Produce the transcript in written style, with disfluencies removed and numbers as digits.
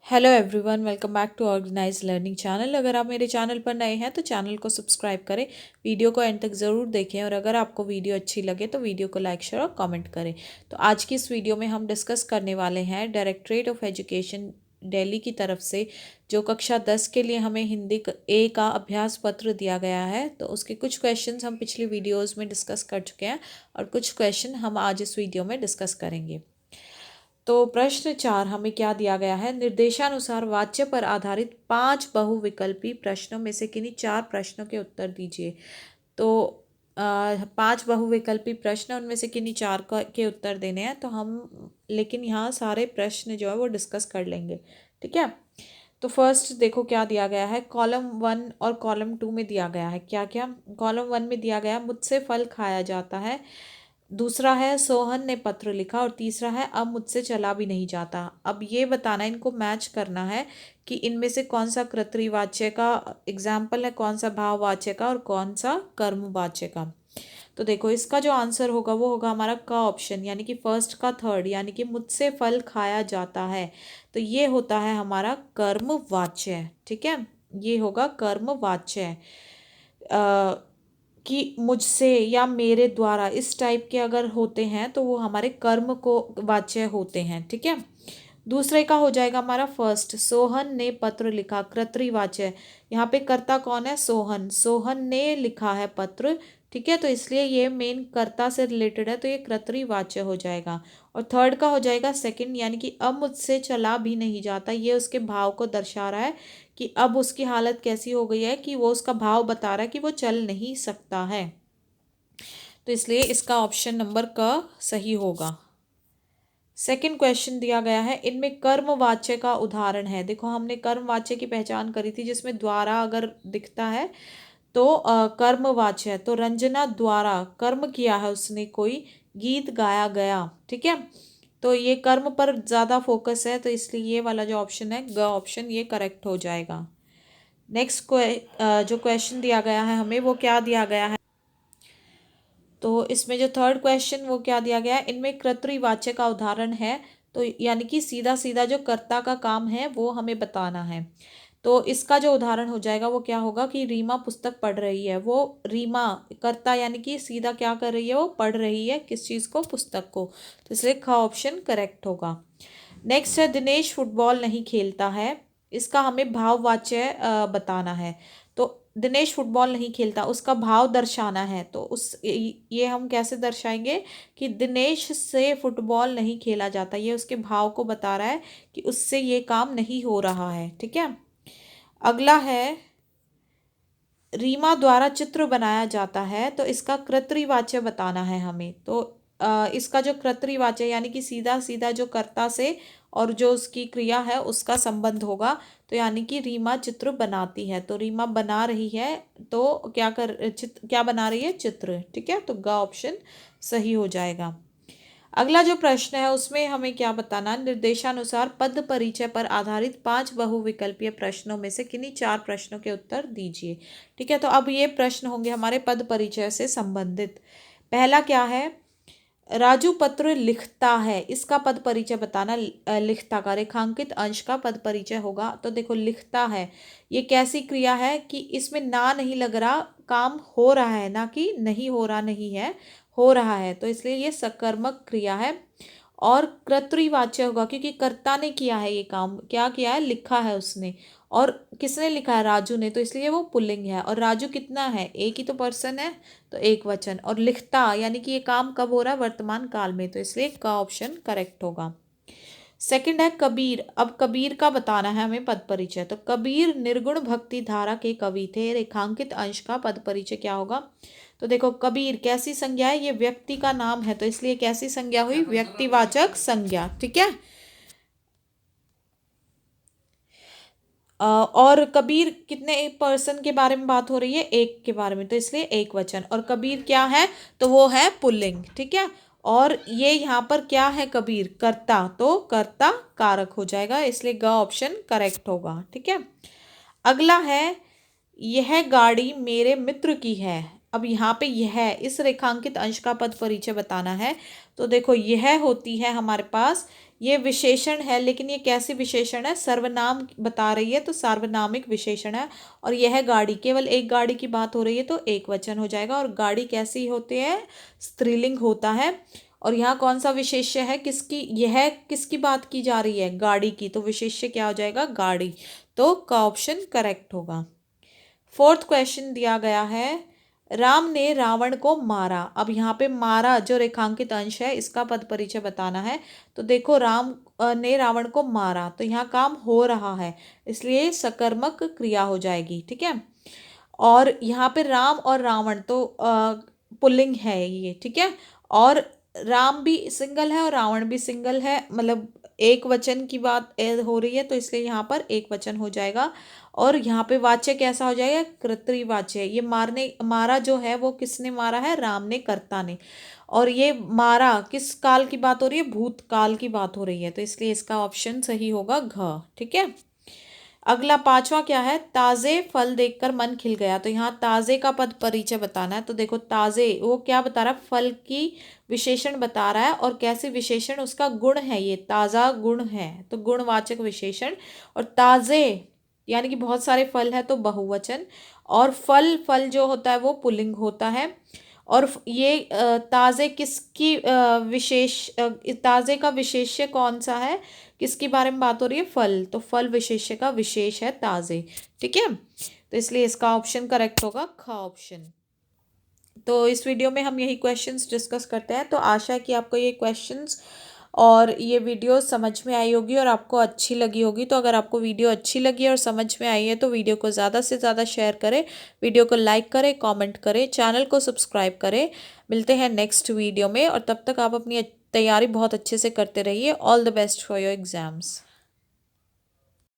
Hello everyone, welcome back to organize learning channel. अगर आप मेरे चैनल पर नए हैं तो चैनल को सब्सक्राइब करें, वीडियो को एंड तक ज़रूर देखें और अगर आपको वीडियो अच्छी लगे तो वीडियो को लाइक शेयर और कमेंट करें। तो आज की इस वीडियो में हम डिस्कस करने वाले हैं डायरेक्टरेट ऑफ एजुकेशन दिल्ली की तरफ से जो कक्षा 10 के लिए हमें हिंदी ए का अभ्यास पत्र दिया गया है। तो उसके कुछ क्वेश्चंस हम पिछली वीडियोज़ में डिस्कस कर चुके हैं और कुछ क्वेश्चन हम आज इस वीडियो में डिस्कस करेंगे। तो प्रश्न 4 हमें क्या दिया गया है, निर्देशानुसार वाच्य पर आधारित 5 बहुविकल्पी प्रश्नों में से किन्हीं 4 प्रश्नों के उत्तर दीजिए। तो 5 बहुविकल्पी प्रश्न, उनमें से किन्हीं 4 के उत्तर देने हैं। तो हम लेकिन यहाँ सारे प्रश्न जो है वो डिस्कस कर लेंगे, ठीक है। तो फर्स्ट देखो क्या दिया गया है, कॉलम 1 और कॉलम 2 में दिया गया है क्या क्या। कॉलम 1 में दिया गया मुझसे फल खाया जाता है, दूसरा है सोहन ने पत्र लिखा और तीसरा है अब मुझसे चला भी नहीं जाता। अब ये बताना, इनको मैच करना है कि इनमें से कौन सा कर्तृवाच्य का एग्जाम्पल है, कौन सा भाववाच्य का और कौन सा कर्मवाच्य का। तो देखो इसका जो आंसर होगा वो होगा हमारा का ऑप्शन, यानी कि फर्स्ट का थर्ड, यानी कि मुझसे फल खाया जाता है। तो ये होता है हमारा कर्मवाच्य, ठीक है, ये होगा कर्मवाच्य। कि मुझसे या मेरे द्वारा इस टाइप के अगर होते हैं तो वो हमारे कर्म को वाच्य होते हैं, ठीक है। दूसरे का हो जाएगा हमारा फर्स्ट, सोहन ने पत्र लिखा, कर्तृवाच्य। यहाँ पे कर्ता कौन है, सोहन, सोहन ने लिखा है पत्र, ठीक है। तो इसलिए ये मेन कर्ता से रिलेटेड है तो ये कर्तृवाच्य हो जाएगा। और थर्ड का हो जाएगा सेकंड, यानी कि अब मुझसे चला भी नहीं जाता, ये उसके भाव को दर्शा रहा है कि अब उसकी हालत कैसी हो गई है, कि वो उसका भाव बता रहा है कि वो चल नहीं सकता है। तो इसलिए इसका ऑप्शन नंबर का सही होगा। सेकंड क्वेश्चन दिया गया है, इनमें कर्मवाच्य का उदाहरण है। देखो हमने कर्मवाच्य की पहचान करी थी जिसमें द्वारा अगर दिखता है तो कर्मवाच्य है। तो रंजना द्वारा कर्म किया है उसने, कोई गीत गाया गया, ठीक है। तो ये कर्म पर ज़्यादा फोकस है तो इसलिए ये वाला जो ऑप्शन है ग ऑप्शन, ये करेक्ट हो जाएगा। नेक्स्ट जो क्वेश्चन दिया गया है हमें वो क्या दिया गया है, तो इसमें जो थर्ड क्वेश्चन वो क्या दिया गया है, इनमें कर्तृवाच्य का उदाहरण है। तो यानी कि सीधा सीधा जो कर्ता का काम है वो हमें बताना है। तो इसका जो उदाहरण हो जाएगा वो क्या होगा कि रीमा पुस्तक पढ़ रही है। वो रीमा कर्ता यानी कि सीधा क्या कर रही है, वो पढ़ रही है किस चीज़ को, पुस्तक को। तो इसलिए ख ऑप्शन करेक्ट होगा। नेक्स्ट है दिनेश फुटबॉल नहीं खेलता है, इसका हमें भाववाच्य बताना है। तो दिनेश फुटबॉल नहीं खेलता, उसका भाव दर्शाना है। तो उस ये हम कैसे दर्शाएंगे कि दिनेश से फुटबॉल नहीं खेला जाता, ये उसके भाव को बता रहा है कि उससे ये काम नहीं हो रहा है, ठीक है। अगला है रीमा द्वारा चित्र बनाया जाता है, तो इसका कर्तृवाच्य बताना है हमें। तो इसका जो कर्तृवाच्य यानी कि सीधा सीधा जो कर्ता से और जो उसकी क्रिया है उसका संबंध होगा। तो यानी कि रीमा चित्र बनाती है, तो रीमा बना रही है, तो क्या बना रही है, चित्र, ठीक है। तो ग ऑप्शन सही हो जाएगा। अगला जो प्रश्न है उसमें हमें क्या बताना, निर्देशानुसार पद परिचय पर आधारित 5 बहुविकल्पीय प्रश्नों में से किन्हीं 4 प्रश्नों के उत्तर दीजिए, ठीक है। तो अब ये प्रश्न होंगे हमारे पद परिचय से संबंधित। पहला क्या है, राजू पत्र लिखता है, इसका पद परिचय बताना। लिखता का रेखांकित अंश का पद परिचय होगा। तो देखो लिखता है, ये कैसी क्रिया है कि इसमें ना नहीं लग रहा, काम हो रहा है, ना कि नहीं हो रहा नहीं है, हो रहा है। तो इसलिए ये सकर्मक क्रिया है। और कर्तृवाच्य होगा क्योंकि कर्ता ने किया है ये काम, क्या किया है, लिखा है उसने। और किसने लिखा है, राजू ने, तो इसलिए वो पुल्लिंग है। और राजू कितना है, एक ही तो पर्सन है, तो एक वचन। और लिखता यानी कि ये काम कब हो रहा है, वर्तमान काल में, तो इसलिए का ऑप्शन करेक्ट होगा। सेकंड है कबीर। अब कबीर का बताना है हमें पद परिचय। तो कबीर निर्गुण भक्ति धारा के कवि थे, रेखांकित अंश का पद परिचय क्या होगा। तो देखो कबीर कैसी संज्ञा है, ये व्यक्ति का नाम है, तो इसलिए कैसी संज्ञा हुई, व्यक्तिवाचक संज्ञा, ठीक है। और कबीर कितने एक पर्सन के बारे में बात हो रही है, एक के बारे में, तो इसलिए एक वचन। और कबीर क्या है, तो वो है पुल्लिंग, ठीक है। और ये यहाँ पर क्या है, कबीर कर्ता, तो कर्ता कारक हो जाएगा, इसलिए ग ऑप्शन करेक्ट होगा, ठीक है। अगला है यह गाड़ी मेरे मित्र की है। अब यहाँ पे यह इस रेखांकित अंश का पद परिचय बताना है। तो देखो यह होती है हमारे पास ये विशेषण है, लेकिन ये कैसी विशेषण है, सर्वनाम बता रही है तो सार्वनामिक विशेषण है। और यह गाड़ी, केवल एक गाड़ी की बात हो रही है तो एक वचन हो जाएगा। और गाड़ी कैसी होती है, स्त्रीलिंग होता है। और यहाँ कौन सा विशेष्य है, किसकी, यह किसकी बात की जा रही है, गाड़ी की, तो विशेष्य क्या हो जाएगा, गाड़ी। तो का ऑप्शन करेक्ट होगा। फोर्थ क्वेश्चन दिया गया है, राम ने रावण को मारा। अब यहाँ पे मारा जो रेखांकित अंश है, इसका पद परिचय बताना है। तो देखो, राम ने रावण को मारा, तो यहाँ काम हो रहा है, इसलिए सकर्मक क्रिया हो जाएगी, ठीक है। और यहाँ पे राम और रावण तो पुल्लिंग है ये, ठीक है। और राम भी सिंगल है और रावण भी सिंगल है, मतलब एक वचन की बात हो रही है, तो इसलिए यहाँ पर एक वचन हो जाएगा। और यहाँ पे वाच्य कैसा हो जाएगा, कर्तृवाच्य। ये मारा जो है वो किसने मारा है, राम ने, कर्ता ने। और ये मारा किस काल की बात हो रही है, भूतकाल की बात हो रही है, तो इसलिए इसका ऑप्शन सही होगा घ, ठीक है। अगला पांचवा क्या है, ताजे फल देखकर मन खिल गया। तो यहाँ ताजे का पद परिचय बताना है। तो देखो, ताजे वो क्या बता रहा है, फल की विशेषण बता रहा है। और कैसे विशेषण, उसका गुण है, ये ताजा गुण है, तो गुणवाचक विशेषण। और ताजे यानी कि बहुत सारे फल है, तो बहुवचन। और फल, फल जो होता है वो पुल्लिंग होता है। और ये ताजे किसकी ताजे का विशेष्य कौन सा है, किसके बारे में बात हो रही है, फल, तो फल विशेष्य का विशेष है ताजे, ठीक है। तो इसलिए इसका ऑप्शन करेक्ट होगा ख ऑप्शन। तो इस वीडियो में हम यही क्वेश्चंस डिस्कस करते हैं। तो आशा है कि आपको ये क्वेश्चंस और ये वीडियो समझ में आई होगी और आपको अच्छी लगी होगी। तो अगर आपको वीडियो अच्छी लगी और समझ में आई है तो वीडियो को ज़्यादा से ज़्यादा शेयर करें, वीडियो को लाइक करें, कमेंट करें, चैनल को सब्सक्राइब करें। मिलते हैं नेक्स्ट वीडियो में, और तब तक आप अपनी तैयारी बहुत अच्छे से करते रहिए। All the best for your exams.